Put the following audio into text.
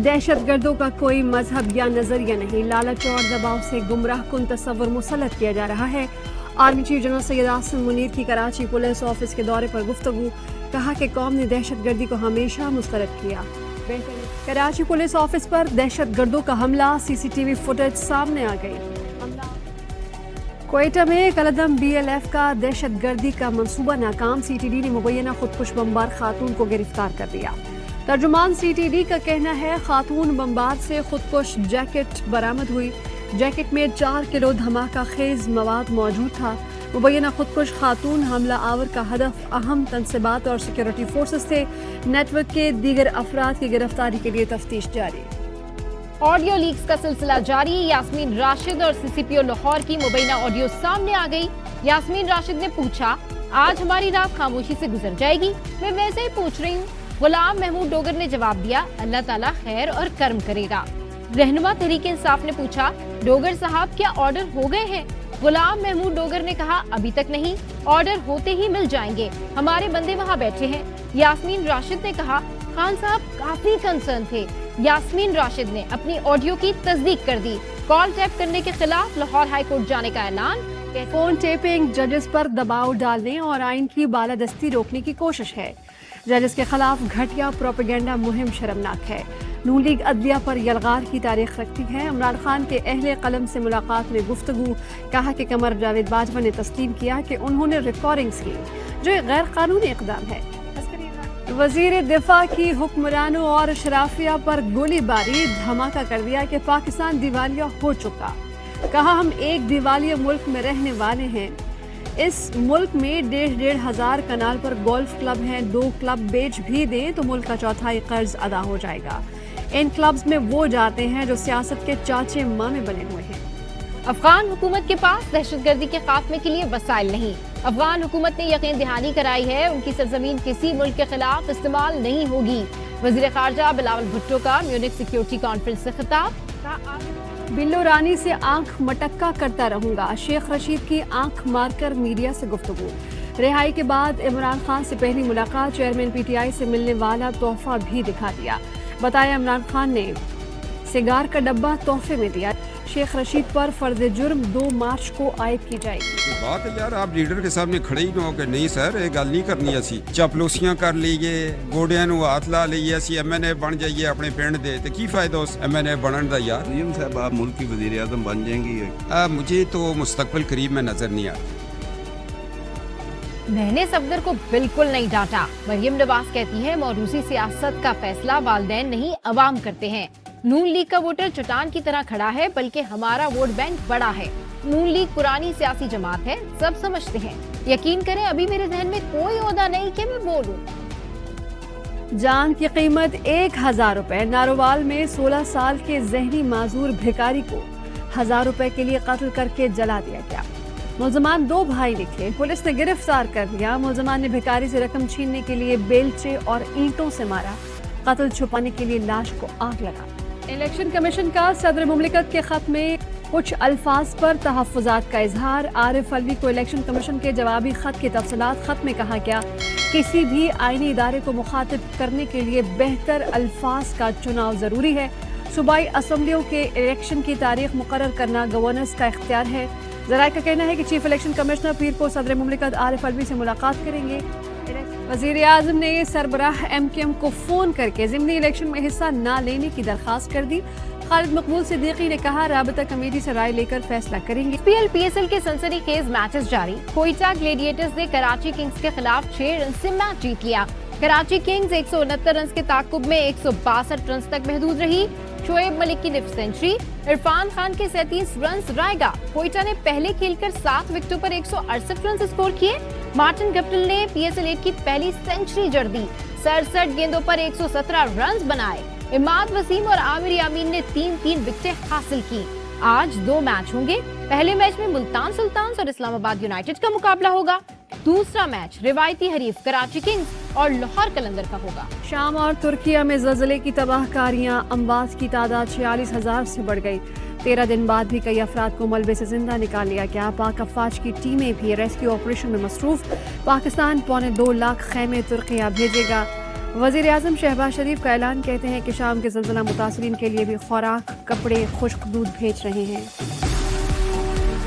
दहशत गर्दों का कोई मजहब या नजरिया नहीं, लालच और दबाव से गुमराह कुन तस्वर मुसल्लत किया जा रहा है। Army chief general Syed Asim Munir की कराची पुलिस ऑफिस के दौरे पर गुफ्तगू, कहा कि कौम ने दहशत गर्दी को हमेशा मुस्तरद किया। कराची पुलिस ऑफिस पर दहशत गर्दों का हमला, सीसीटीवी फुटेज सामने आ गई। क्वेटा में कलदम BLF का दहशत गर्दी का मंसूबा नाकाम, CTD ने मुबैना खुदकुश बमबार खातून को गिरफ्तार कर लिया। तर्जुमान CTD का कहना है खातून बमबार से खुदकुश जैकेट बरामद हुई। जैकेट में 4 किलो धमाका खेज मवाद मौजूद था। मुबैना खुदकुश खातून हमला आवर का हदफ अहम तनसीबात और सिक्योरिटी फोर्सेस थे। नेटवर्क के दीगर अफराद की गिरफ्तारी के लिए तफ्तीश जारी। ऑडियो लीक्स का सिलसिला जारी, यास्मीन राशिद और CCPO लाहौर की मुबैना ऑडियो सामने आ गई। यास्मीन राशिद ने पूछा, आज हमारी रात खामोशी से गुजर जाएगी, मैं वैसे ही पूछ रही हूँ। गुलाम महमूद डोगर ने जवाब दिया, अल्लाह ताला खैर और कर्म करेगा। रहनुमा तहरीक इंसाफ ने पूछा, डोगर साहब क्या ऑर्डर हो गए हैं? गुलाम महमूद डोगर ने कहा, अभी तक नहीं, ऑर्डर होते ही मिल जाएंगे, हमारे बंदे वहाँ बैठे हैं। यास्मीन राशिद ने कहा, खान साहब काफी कंसर्न थे। यास्मीन राशिद ने अपनी ऑडियो की तस्दीक कर दी। कॉल टैप करने के खिलाफ लाहौर हाई कोर्ट जाने का ऐलान। फोन टेपिंग जजेस पर दबाव डालने और आइन की बालादस्ती रोकने की कोशिश है। जजेस के खिलाफ घटिया प्रोपेगेंडा मुहिम शर्मनाक है। नून लीग अदलिया पर यलगार की तारीख रखती है। इमरान खान के अहले कलम से मुलाकात में गुफ्तगू, कहा कि कमर जावेद बाजवा ने तस्लीम किया कि उन्होंने रिकॉर्डिंग्स की, जो एक गैर कानूनी इकदाम है। वजीर दिफा की हुक्मरानों और शराफिया पर गोलीबारी, धमाका कर दिया कि पाकिस्तान दिवालिया हो चुका। कहा, हम एक दिवालिया मुल्क में रहने वाले हैं। इस मुल्क में 1,500 कनाल पर गोल्फ क्लब हैं, 2 क्लब बेच भी दें तो मुल्क का चौथाई कर्ज अदा हो जाएगा। इन क्लब्स में वो जाते हैं जो सियासत के चाचे मामे बने हुए हैं। अफगान हुकूमत के पास दहशतगर्दी के खात्मे के लिए वसाइल नहीं। अफगान हुकूमत ने यकीन दहानी कराई है, उनकी सरजमीन किसी मुल्क के खिलाफ इस्तेमाल नहीं होगी। वजीर खारजा बिलावल भुट्टो का म्यूनिख सिक्योरिटी कॉन्फ्रेंस से खिताब। बिल्लो रानी से आंख मटक्का करता रहूंगा, शेख रशीद की आंख मारकर मीडिया से गुफ्तगू। रिहाई के बाद इमरान खान से पहली मुलाकात, चेयरमैन PTI से मिलने वाला तोहफा भी दिखा दिया। बताया इमरान खान ने सिगार का डब्बा तोहफे में दिया। शेख रशीद पर फर्ज जुर्म 2 मार्च को आयद की जाएगी। बात है यार, आप लीडर के सामने खड़े ही ना हो कि नहीं सर ये गल नहीं करनी, असी चापलूसियां कर लीए, गोडियां नूं हाथ ला लीए, असी MNA बन जाइए अपने पिंड दे, ते की फायदा उस MNA बनन दा यार। मरियम साहब आप मुल्क की वज़ीर आज़म बन जाएंगी? मुझे तो मुस्तकबिल करीब में नजर नहीं आता। मैंने सफदर को बिल्कुल नहीं डांटा। मरियम नवाज कहती है, मौरूसी सियासत का फैसला वालिदैन नहीं अवाम करते हैं। नून लीग का वोटर चट्टान की तरह खड़ा है, बल्कि हमारा वोट बैंक बड़ा है। नून लीग पुरानी सियासी जमात है, सब समझते हैं। यकीन करें, अभी मेरे जहन में कोई ओहदा नहीं कि मैं बोलूं। जान की कीमत 1,000 रुपए। नारोवाल में 16 साल के जहनी माजूर भिखारी को 1,000 रुपए के लिए कत्ल करके जला दिया गया। मुलजमान 2 भाई निकले, पुलिस ने गिरफ्तार कर लिया। मुलजमान ने भिखारी से रकम छीनने के लिए बेलचे और ईंटों से मारा। कत्ल छुपाने के लिए लाश को आग लगा। इलेक्शन कमीशन का सदर मुमलिकत के खत में कुछ अल्फाज पर तहफ़्फ़ुज़ात का इजहार। आरिफ अलवी को इलेक्शन कमीशन के जवाबी खत की तफसीलात। खत में कहा गया, किसी भी आईनी इदारे को मुखातिब करने के लिए बेहतर अल्फाज का चुनाव जरूरी है। सूबाई असम्बलियों के इलेक्शन की तारीख मुकर्रर करना गवर्नर्स का इख्तियार है। ज़राए का कहना है कि चीफ इलेक्शन कमिश्नर पीर को सदर मुमलिकत आरिफ अलवी से मुलाकात करेंगे। वज़ीर आज़म ने सरबराह MKM को फोन करके ज़िमनी इलेक्शन में हिस्सा न लेने की दरखास्त कर दी। खालिद मकबूल सिद्दीकी ने कहा, राबता कमेटी से राय लेकर फैसला करेंगे। PL-PSL के सनसनीखेज मैचेस जारी। कोयटा ग्लेडिएटर्स ने कराची किंग्स के खिलाफ 6 रन से मैच जीत लिया। कराची किंग्स 169 रन के ताकुब में 162 रन तक महदूद रही। शोएब मलिक की निफ सेंचुरी, इरफान खान के 37 रन रायगा। कोयटा ने पहले खेलकर 7 विकेटों पर 168 रन स्कोर किए। मार्टिन गप्टिल ने PSL-8 की पहली सेंचुरी जड़ दी। 67 गेंदों पर 117 रन बनाए। इमाद वसीम और आमिर यामीन ने 3-3 विकेटें हासिल की। आज 2 मैच होंगे। पहले मैच में मुल्तान सुल्तान्स और इस्लामाबाद यूनाइटेड का मुकाबला होगा। दूसरा मैच रिवायती हरीफ कराची किंग्स और लाहौर कलंदर का होगा। शाम और तुर्किया में ज़लज़ले की तबाहकारियां, अमवात की तादाद 46,000 से बढ़ गई। 13 दिन बाद भी कई अफराद को मलबे से जिंदा निकाल लिया गया। पाक अफवाज की टीमें भी रेस्क्यू ऑपरेशन में मसरूफ। पाकिस्तान 2.25 लाख खैमे तुर्किया भेजेगा। वजीर आजम शहबाज शरीफ का ऐलान, कहते हैं कि शाम के ज़लज़ला मुतासरीन के लिए भी खुराक, कपड़े, खुश्क दूध भेज रहे हैं।